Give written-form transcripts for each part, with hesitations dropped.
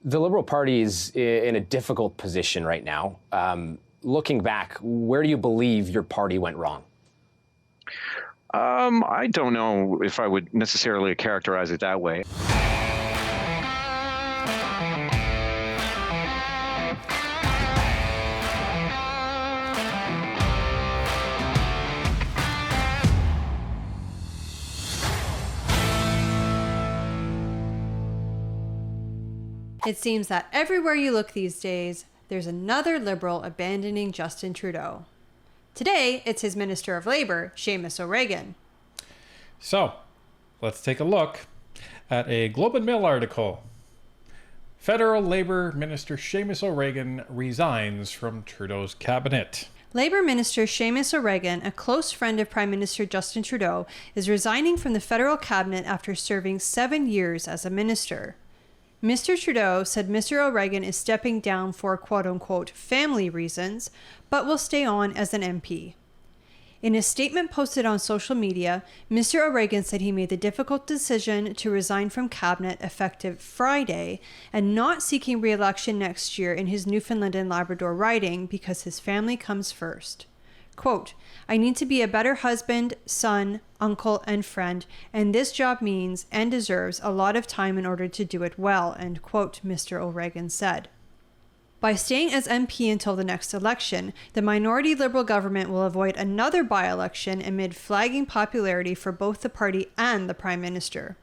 The Liberal Party is in a difficult position right now. Looking back, where do you believe your party went wrong? I don't know if I would necessarily characterize it that way. It seems that everywhere you look these days, there's another Liberal abandoning Justin Trudeau. Today, it's his Minister of Labour, Seamus O'Regan. So, let's take a look at a Globe and Mail article. Federal Labour Minister Seamus O'Regan resigns from Trudeau's cabinet. Labour Minister Seamus O'Regan, a close friend of Prime Minister Justin Trudeau, is resigning from the federal cabinet after serving 7 years as a minister. Mr. Trudeau said Mr. O'Regan is stepping down for quote-unquote family reasons, but will stay on as an MP. In a statement posted on social media, Mr. O'Regan said he made the difficult decision to resign from cabinet effective Friday and not seeking re-election next year in his Newfoundland and Labrador riding because his family comes first. Quote, I need to be a better husband, son, uncle, and friend, and this job means and deserves a lot of time in order to do it well, end quote, Mr. O'Regan said. By staying as MP until the next election, the minority Liberal government will avoid another by-election amid flagging popularity for both the party and the Prime Minister.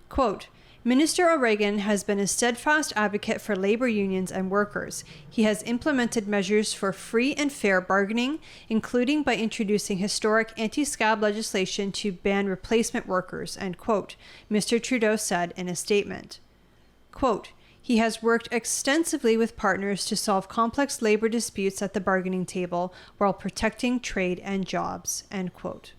Quote, Minister O'Regan has been a steadfast advocate for labour unions and workers. He has implemented measures for free and fair bargaining, including by introducing historic anti-scab legislation to ban replacement workers, end quote, Mr. Trudeau said in a statement. Quote, he has worked extensively with partners to solve complex labour disputes at the bargaining table while protecting trade and jobs, end quote.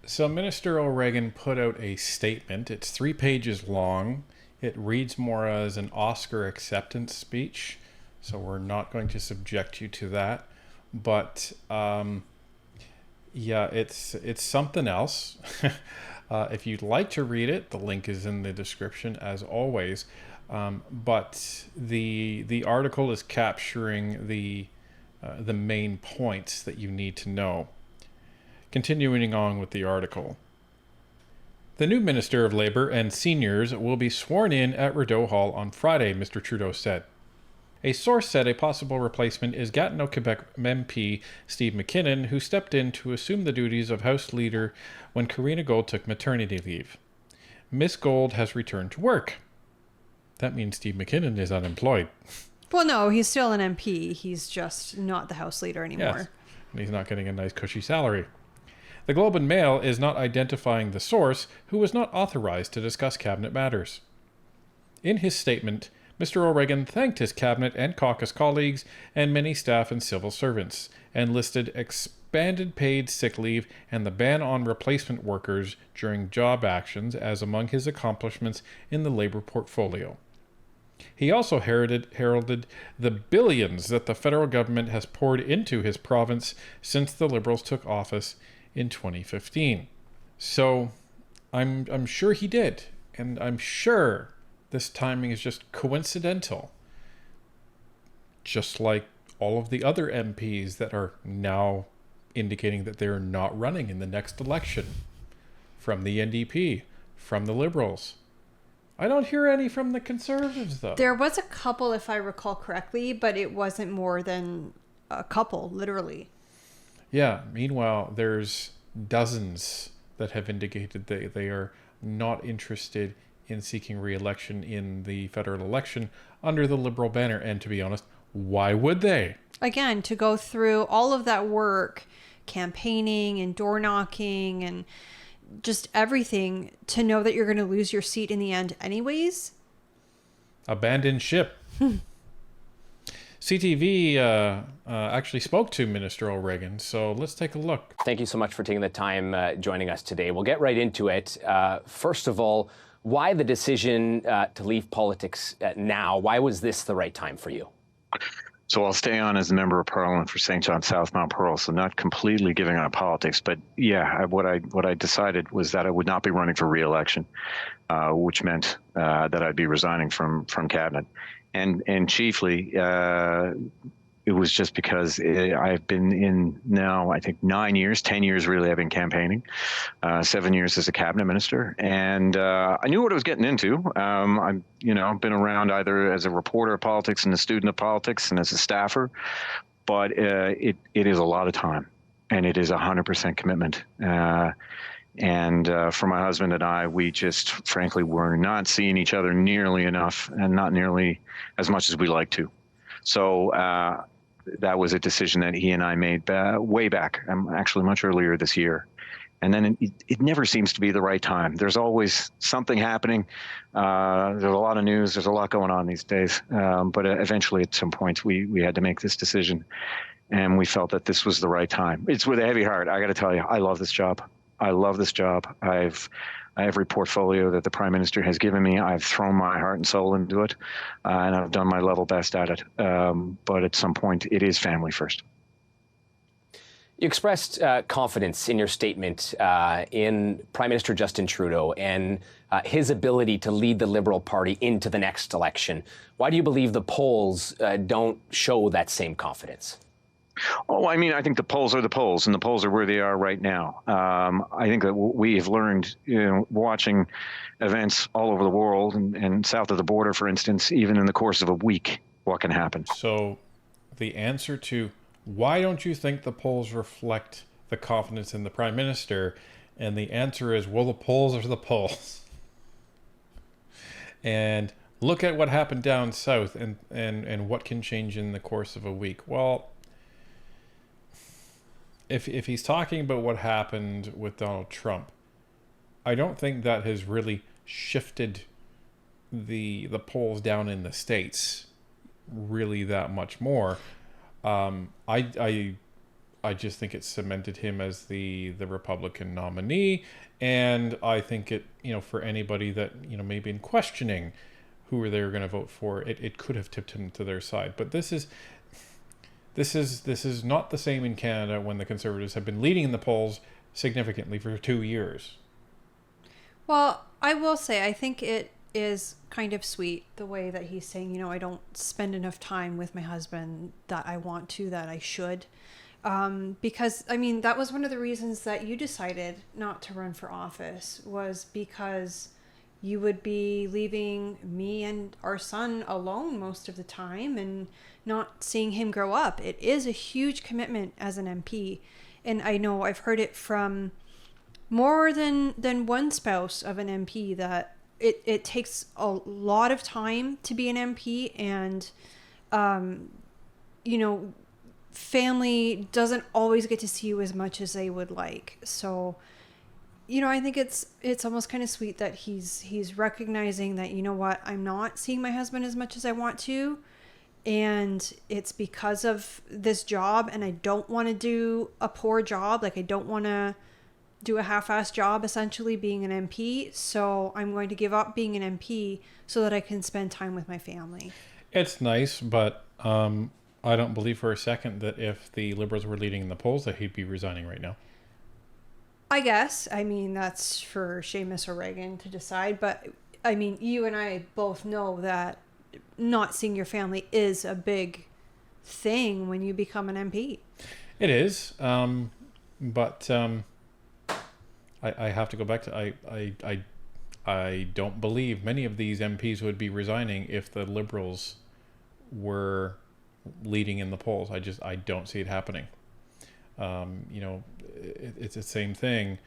So Minister O'Regan put out a statement. It's 3 pages long. It reads more as an Oscar acceptance speech, so we're not going to subject you to that. But yeah, it's something else. If you'd like to read it, the link is in the description as always. But the article is capturing the main points that you need to know. Continuing on with the article. The new Minister of Labour and Seniors will be sworn in at Rideau Hall on Friday, Mr. Trudeau said. A source said a possible replacement is Gatineau, Quebec MP Steve McKinnon, who stepped in to assume the duties of House Leader when Karina Gold took maternity leave. Miss Gold has returned to work. That means Steve McKinnon is unemployed. Well, no, he's still an MP. He's just not the House Leader anymore. Yes, and he's not getting a nice cushy salary. The Globe and Mail is not identifying the source, who was not authorized to discuss cabinet matters. In his statement, Mr. O'Regan thanked his cabinet and caucus colleagues and many staff and civil servants, and listed expanded paid sick leave and the ban on replacement workers during job actions as among his accomplishments in the Labour portfolio. He also heralded the billions that the federal government has poured into his province since the Liberals took office in 2015. So I'm sure he did, and I'm sure this timing is just coincidental, just like all of the other MPs that are now indicating that they're not running in the next election, from the NDP, from the Liberals. I don't hear any from the Conservatives, though. There was a couple, if I recall correctly, but it wasn't more than a couple, literally. Yeah, meanwhile, there's dozens that have indicated that they are not interested in seeking re-election in the federal election under the Liberal banner. And to be honest, why would they? Again, to go through all of that work, campaigning and door knocking and just everything, to know that you're going to lose your seat in the end anyways? Abandon ship. CTV actually spoke to Minister O'Regan, so let's take a look. Thank you so much for taking the time joining us today. We'll get right into it. First of all, why the decision to leave politics now? Why was this the right time for you? So I'll stay on as a member of Parliament for St. John South Mount Pearl. So not completely giving up politics, but yeah, what I decided was that I would not be running for re-election, which meant that I'd be resigning from cabinet, and chiefly. It was just because I've been in now, I think 9 years, 10 years really, I've been campaigning, 7 years as a cabinet minister. And I knew what I was getting into. I've been around either as a reporter of politics and a student of politics and as a staffer, but it is a lot of time and it is 100% commitment. And for my husband and I, we just frankly were not seeing each other nearly enough and not nearly as much as we like to. So that was a decision that he and I made way back, actually much earlier this year. And then it never seems to be the right time. There's always something happening. There's a lot of news. There's a lot going on these days. But eventually, at some point, we had to make this decision. And we felt that this was the right time. It's with a heavy heart. I got to tell you, I love this job. I love this job. Every portfolio that the Prime Minister has given me, I've thrown my heart and soul into it, and I've done my level best at it. But at some point, it is family first. You expressed confidence in your statement in Prime Minister Justin Trudeau and his ability to lead the Liberal Party into the next election. Why do you believe the polls don't show that same confidence? Oh, I mean, I think the polls are the polls, and the polls are where they are right now. I think that we have learned, watching events all over the world and south of the border, for instance, even in the course of a week, what can happen. So the answer to why don't you think the polls reflect the confidence in the Prime Minister? And the answer is, well, the polls are the polls. And look at what happened down south and what can change in the course of a week. Well, if he's talking about what happened with Donald Trump, I don't think that has really shifted the polls down in the States really that much more. I just think it cemented him as the Republican nominee, and I think it, for anybody that, maybe in questioning who they were going to vote for, it could have tipped him to their side. But this is not the same in Canada when the Conservatives have been leading in the polls significantly for 2 years. Well, I will say, I think it is kind of sweet the way that he's saying, I don't spend enough time with my husband that I want to, that I should. Because, I mean, that was one of the reasons that you decided not to run for office, was because you would be leaving me and our son alone most of the time and not seeing him grow up. It is a huge commitment as an MP. And I know I've heard it from more than one spouse of an MP that it takes a lot of time to be an MP, and, family doesn't always get to see you as much as they would like. So, I think it's almost kind of sweet that he's recognizing that, I'm not seeing my husband as much as I want to, and it's because of this job, and I don't want to do a poor job. Like, I don't want to do a half-assed job, essentially, being an MP. So I'm going to give up being an MP so that I can spend time with my family. It's nice, but I don't believe for a second that if the Liberals were leading in the polls that he'd be resigning right now. I guess. I mean, that's for Seamus O'Regan to decide. But, I mean, you and I both know that not seeing your family is a big thing when you become an MP. It is. But I have to go back to... I don't believe many of these MPs would be resigning if the Liberals were leading in the polls. I don't see it happening. It's the same thing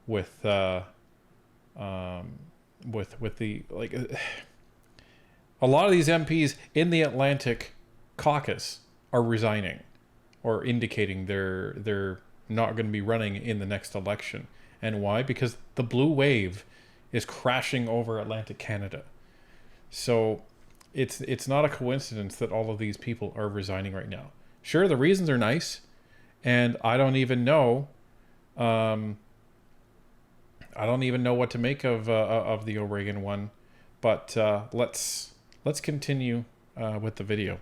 with the like. A lot of these MPs in the Atlantic caucus are resigning, or indicating they're not going to be running in the next election. And why? Because the blue wave is crashing over Atlantic Canada. So it's not a coincidence that all of these people are resigning right now. Sure, the reasons are nice, and I don't even know what to make of the O'Regan one. But let's continue with the video.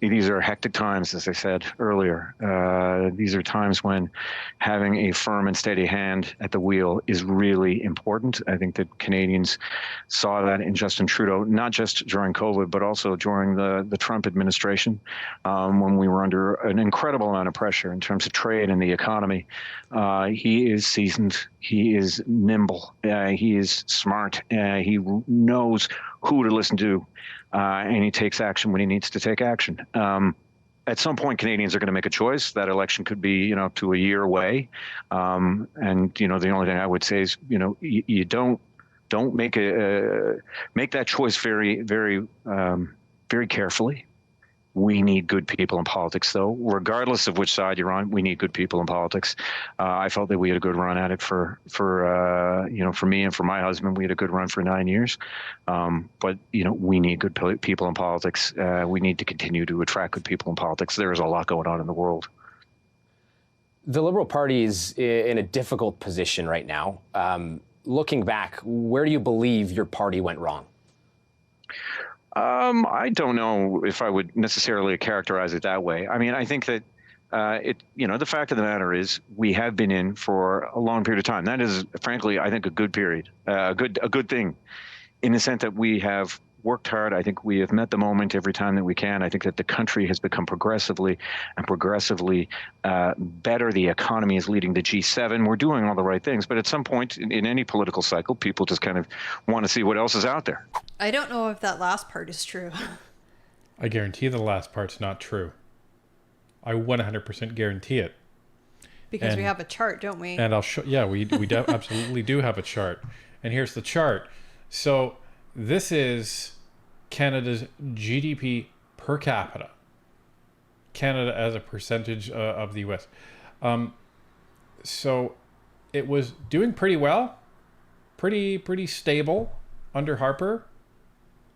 These are hectic times, as I said earlier. These are times when having a firm and steady hand at the wheel is really important. I think that Canadians saw that in Justin Trudeau, not just during COVID, but also during the Trump administration, when we were under an incredible amount of pressure in terms of trade and the economy. He is seasoned. He is nimble. He is smart. He knows who to listen to. And he takes action when he needs to take action. At some point, Canadians are going to make a choice. That election could be, up to a year away. And the only thing I would say is, you don't make make that choice very, very, very carefully. We need good people in politics, though. Regardless of which side you're on, we need good people in politics. I felt that we had a good run at it for me and for my husband. We had a good run for 9 years. But we need good people in politics. We need to continue to attract good people in politics. There is a lot going on in the world. The Liberal Party is in a difficult position right now. Looking back, where do you believe your party went wrong? I don't know if I would necessarily characterize it that way. I mean, I think that the fact of the matter is we have been in for a long period of time. That is, frankly, I think a good period, a good thing, in the sense that we have worked hard. I think we have met the moment every time that we can. I think that the country has become progressively better. The economy is leading the G7. We're doing all the right things. But at some point in any political cycle, people just kind of want to see what else is out there. I don't know if that last part is true. I guarantee the last part's not true. I 100% guarantee it. Because we have a chart, don't we? And I'll show. Yeah, we absolutely do have a chart. And here's the chart. So this is Canada's GDP per capita. Canada as a percentage of the U.S. So it was doing pretty well, pretty stable under Harper.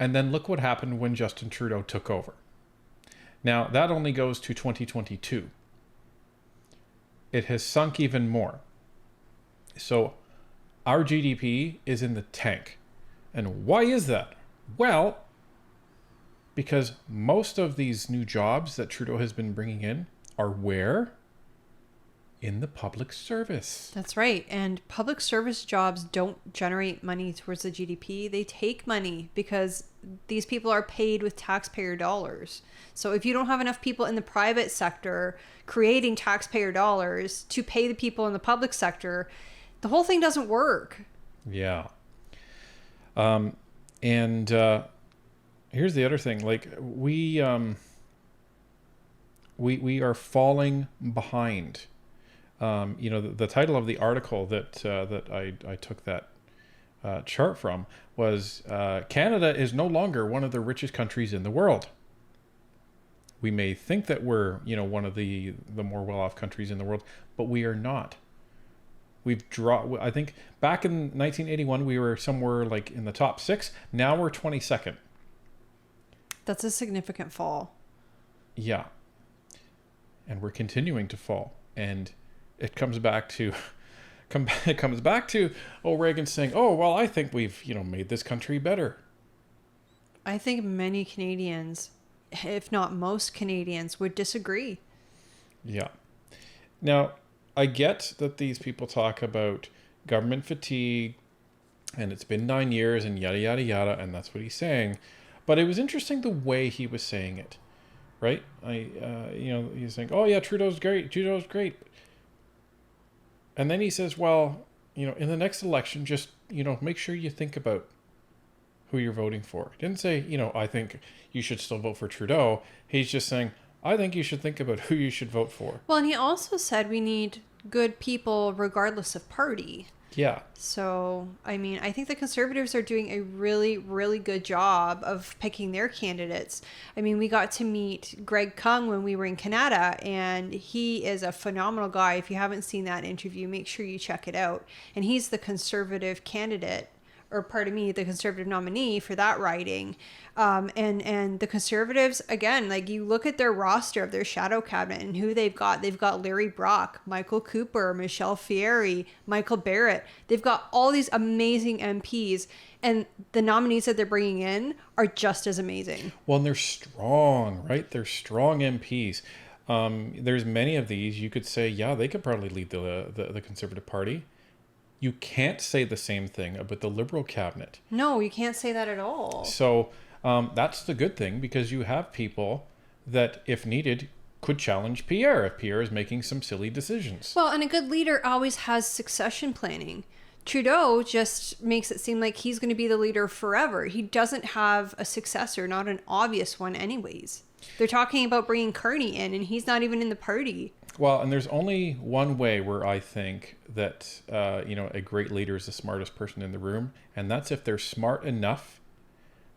And then look what happened when Justin Trudeau took over. Now, that only goes to 2022. It has sunk even more. So our GDP is in the tank. And why is that? Well, because most of these new jobs that Trudeau has been bringing in are where? In the public service. That's right. And public service jobs don't generate money towards the GDP. They take money because these people are paid with taxpayer dollars. So if you don't have enough people in the private sector creating taxpayer dollars to pay the people in the public sector, the whole thing doesn't work. Yeah. And here's the other thing. Like we are falling behind. The title of the article that I took that chart from was Canada is no longer one of the richest countries in the world. We may think that we're one of the more well-off countries in the world, but we are not. We've dropped. I think back in 1981 we were somewhere like in the top 6. Now we're 22nd. That's a significant fall. Yeah, and we're continuing to fall, and it comes back to Reagan saying, "Oh, well, I think we've, made this country better." I think many Canadians, if not most Canadians, would disagree. Yeah. Now, I get that these people talk about government fatigue and it's been 9 years and yada, yada, yada, and that's what he's saying. But it was interesting the way he was saying it, right? He's saying, "Oh, yeah, Trudeau's great. And then he says, well, in the next election, just, make sure you think about who you're voting for. He didn't say, I think you should still vote for Trudeau. He's just saying, I think you should think about who you should vote for. Well, and he also said we need good people regardless of party. Yeah. So, I mean, I think the Conservatives are doing a really, really good job of picking their candidates. I mean, we got to meet Greg Kung when we were in Canada, and he is a phenomenal guy. If you haven't seen that interview, make sure you check it out. And he's the Conservative candidate or pardon me, the Conservative nominee for that riding. And the Conservatives, again, like you look at their roster of their shadow cabinet and who they've got. They've got Larry Brock, Michael Cooper, Michelle Fieri, Michael Barrett. They've got all these amazing MPs, and the nominees that they're bringing in are just as amazing. Well, and they're strong, right? They're strong MPs. There's many of these. You could say, yeah, they could probably lead the Conservative Party. You can't say the same thing about the Liberal cabinet. No, you can't say that at all. So that's the good thing, because you have people that, if needed, could challenge Pierre if Pierre is making some silly decisions. Well, and a good leader always has succession planning. Trudeau just makes it seem like he's going to be the leader forever. He doesn't have a successor, not an obvious one anyways. They're talking about bringing Carney in, and he's not even in the party. Well, and there's only one way where I think that, a great leader is the smartest person in the room, and that's if they're smart enough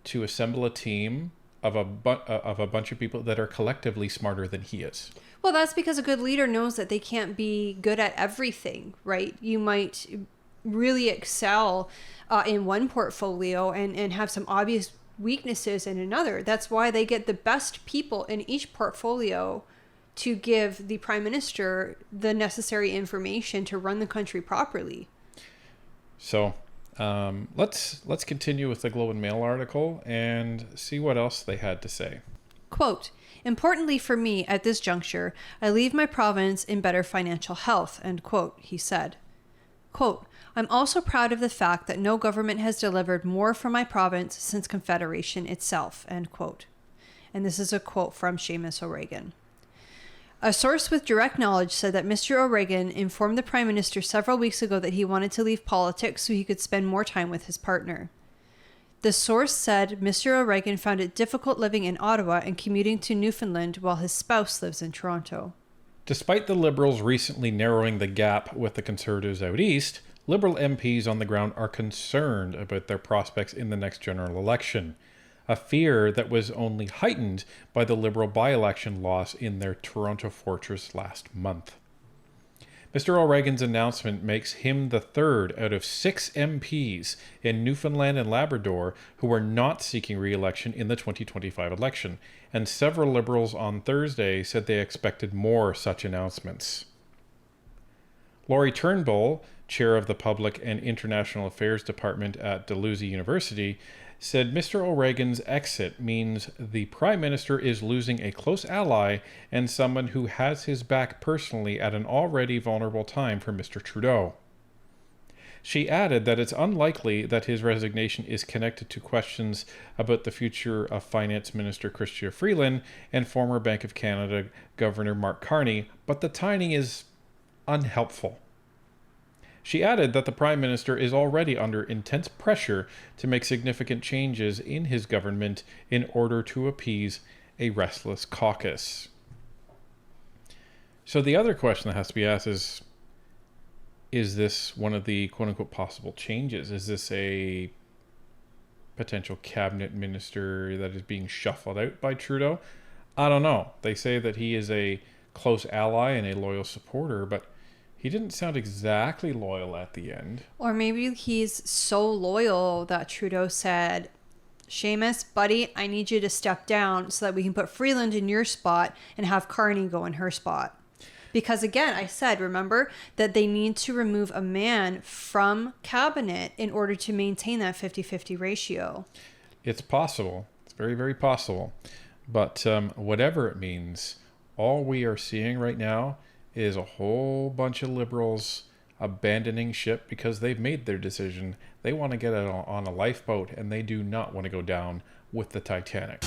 to assemble a team of a bunch of people that are collectively smarter than he is. Well, that's because a good leader knows that they can't be good at everything, right? You might really excel in one portfolio and have some obvious weaknesses in another. That's why they get the best people in each portfolio to give the Prime Minister the necessary information to run the country properly. So let's continue with the Globe and Mail article and see what else they had to say. Quote, "Importantly for me at this juncture, I leave my province in better financial health," end quote, he said. Quote, "I'm also proud of the fact that no government has delivered more for my province since Confederation itself," end quote. And this is a quote from Seamus O'Regan. A source with direct knowledge said that Mr. O'Regan informed the Prime Minister several weeks ago that he wanted to leave politics so he could spend more time with his partner. The source said Mr. O'Regan found it difficult living in Ottawa and commuting to Newfoundland while his spouse lives in Toronto. Despite the Liberals recently narrowing the gap with the Conservatives out east, Liberal MPs on the ground are concerned about their prospects in the next general election, a fear that was only heightened by the Liberal by-election loss in their Toronto fortress last month. Mr. O'Regan's announcement makes him the third out of 6 MPs in Newfoundland and Labrador who are not seeking re-election in the 2025 election, and several Liberals on Thursday said they expected more such announcements. Laurie Turnbull, chair of the Public and International Affairs Department at Dalhousie University, said Mr. O'Regan's exit means the Prime Minister is losing a close ally and someone who has his back personally at an already vulnerable time for Mr. Trudeau. She added that it's unlikely that his resignation is connected to questions about the future of Finance Minister Chrystia Freeland and former Bank of Canada Governor Mark Carney, but the timing is unhelpful. She added that the Prime Minister is already under intense pressure to make significant changes in his government in order to appease a restless caucus. So the other question that has to be asked is this one of the quote-unquote possible changes? Is this a potential cabinet minister that is being shuffled out by Trudeau? I don't know. They say that he is a close ally and a loyal supporter, but he didn't sound exactly loyal at the end. Or maybe he's so loyal that Trudeau said, "Seamus, buddy, I need you to step down so that we can put Freeland in your spot and have Carney go in her spot." Because again, I said, remember, that they need to remove a man from cabinet in order to maintain that 50-50 ratio. It's possible. It's very, very possible. But whatever it means, all we are seeing right now is a whole bunch of Liberals abandoning ship because they've made their decision. They want to get on a lifeboat, and they do not want to go down with the Titanic.